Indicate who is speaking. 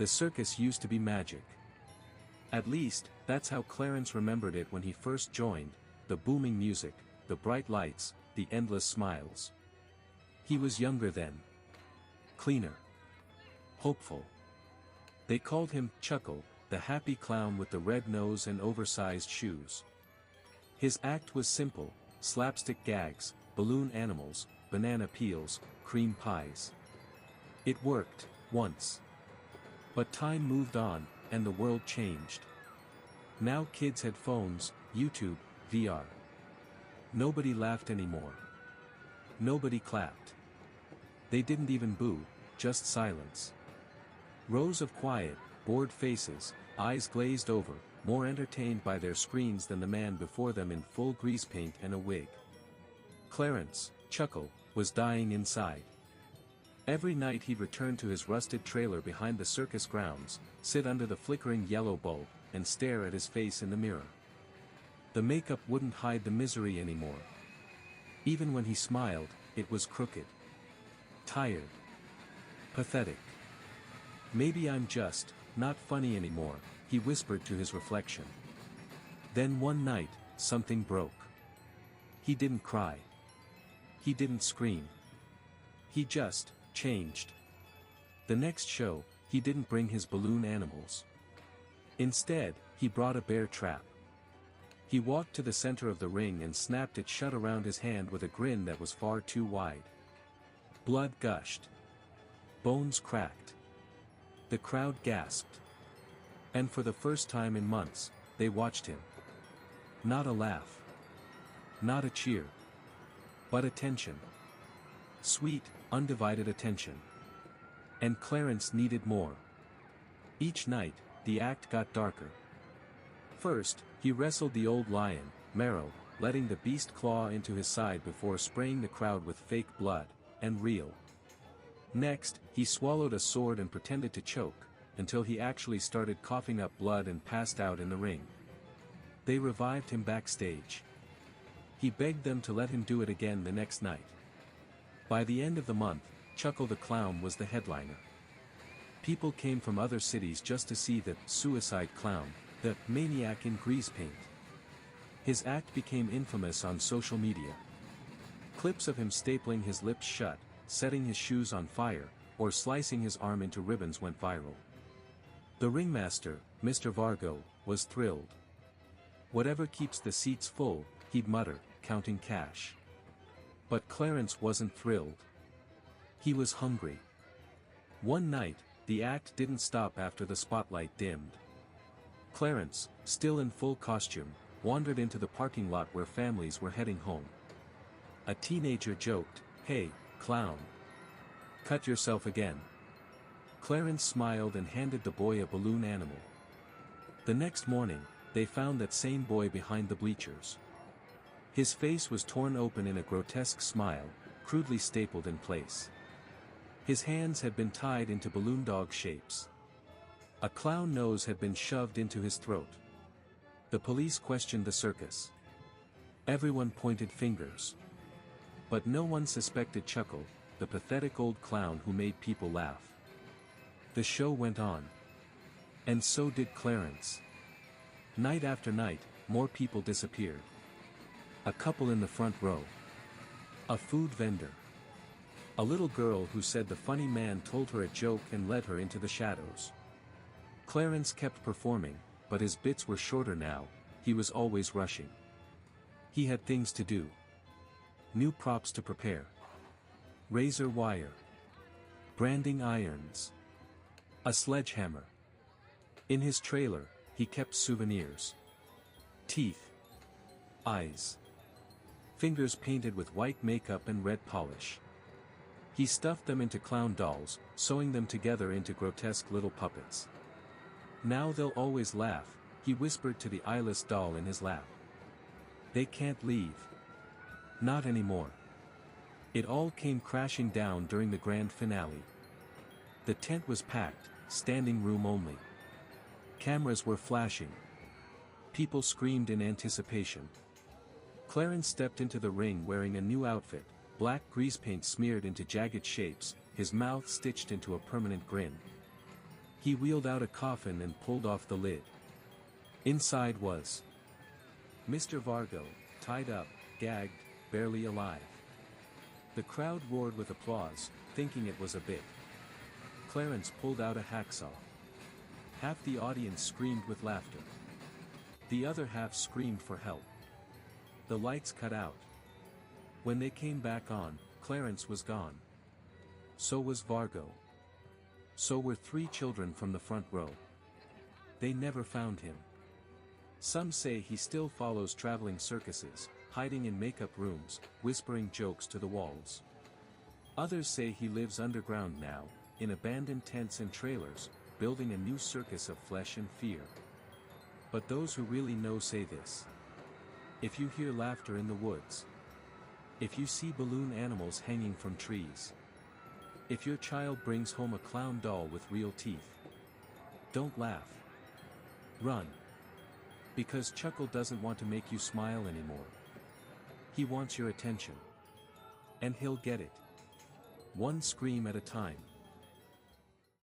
Speaker 1: The circus used to be magic. At least, that's how Clarence remembered it when he first joined, the booming music, the bright lights, the endless smiles. He was younger then. Cleaner. Hopeful. They called him Chuckle, the happy clown with the red nose and oversized shoes. His act was simple: slapstick gags, balloon animals, banana peels, cream pies. It worked, once. But time moved on, and the world changed. Now kids had phones, YouTube, VR. Nobody laughed anymore. Nobody clapped. They didn't even boo, just silence. Rows of quiet, bored faces, eyes glazed over, more entertained by their screens than the man before them in full grease paint and a wig. Clarence, Chuckle, was dying inside. Every night he'd return to his rusted trailer behind the circus grounds, sit under the flickering yellow bulb, and stare at his face in the mirror. The makeup wouldn't hide the misery anymore. Even when he smiled, it was crooked. Tired. Pathetic. "Maybe I'm just not funny anymore," he whispered to his reflection. Then one night, something broke. He didn't cry. He didn't scream. He just changed. The next show, he didn't bring his balloon animals. Instead, he brought a bear trap. He walked to the center of the ring and snapped it shut around his hand with a grin that was far too wide. Blood gushed. Bones cracked. The crowd gasped. And for the first time in months, they watched him. Not a laugh. Not a cheer. But attention. Sweet, undivided attention. And Clarence needed more. Each night, the act got darker. First, he wrestled the old lion, Marrow, letting the beast claw into his side before spraying the crowd with fake blood, and real. Next, he swallowed a sword and pretended to choke, until he actually started coughing up blood and passed out in the ring. They revived him backstage. He begged them to let him do it again the next night. By the end of the month, Chuckle the Clown was the headliner. People came from other cities just to see the suicide clown, the maniac in grease paint. His act became infamous on social media. Clips of him stapling his lips shut, setting his shoes on fire, or slicing his arm into ribbons went viral. The ringmaster, Mr. Vargo, was thrilled. "Whatever keeps the seats full," he'd mutter, counting cash. But Clarence wasn't thrilled. He was hungry. One night, the act didn't stop after the spotlight dimmed. Clarence, still in full costume, wandered into the parking lot where families were heading home. A teenager joked, "Hey, clown. Cut yourself again." Clarence smiled and handed the boy a balloon animal. The next morning, they found that same boy behind the bleachers. His face was torn open in a grotesque smile, crudely stapled in place. His hands had been tied into balloon dog shapes. A clown nose had been shoved into his throat. The police questioned the circus. Everyone pointed fingers. But no one suspected Chuckle, the pathetic old clown who made people laugh. The show went on. And so did Clarence. Night after night, more people disappeared. A couple in the front row. A food vendor. A little girl who said the funny man told her a joke and led her into the shadows. Clarence kept performing, but his bits were shorter now. He was always rushing. He had things to do. New props to prepare. Razor wire. Branding irons. A sledgehammer. In his trailer, he kept souvenirs. Teeth. Eyes. Fingers painted with white makeup and red polish. He stuffed them into clown dolls, sewing them together into grotesque little puppets. "Now they'll always laugh," he whispered to the eyeless doll in his lap. "They can't leave. Not anymore." It all came crashing down during the grand finale. The tent was packed, standing room only. Cameras were flashing. People screamed in anticipation. Clarence stepped into the ring wearing a new outfit, black grease paint smeared into jagged shapes, his mouth stitched into a permanent grin. He wheeled out a coffin and pulled off the lid. Inside was Mr. Vargo, tied up, gagged, barely alive. The crowd roared with applause, thinking it was a bit. Clarence pulled out a hacksaw. Half the audience screamed with laughter. The other half screamed for help. The lights cut out. When they came back on, Clarence was gone. So was Vargo. So were 3 children from the front row. They never found him. Some say he still follows traveling circuses, hiding in makeup rooms, whispering jokes to the walls. Others say he lives underground now, in abandoned tents and trailers, building a new circus of flesh and fear. But those who really know say this. If you hear laughter in the woods, if you see balloon animals hanging from trees, if your child brings home a clown doll with real teeth, don't laugh. Run. Because Chuckle doesn't want to make you smile anymore. He wants your attention. And he'll get it. One scream at a time.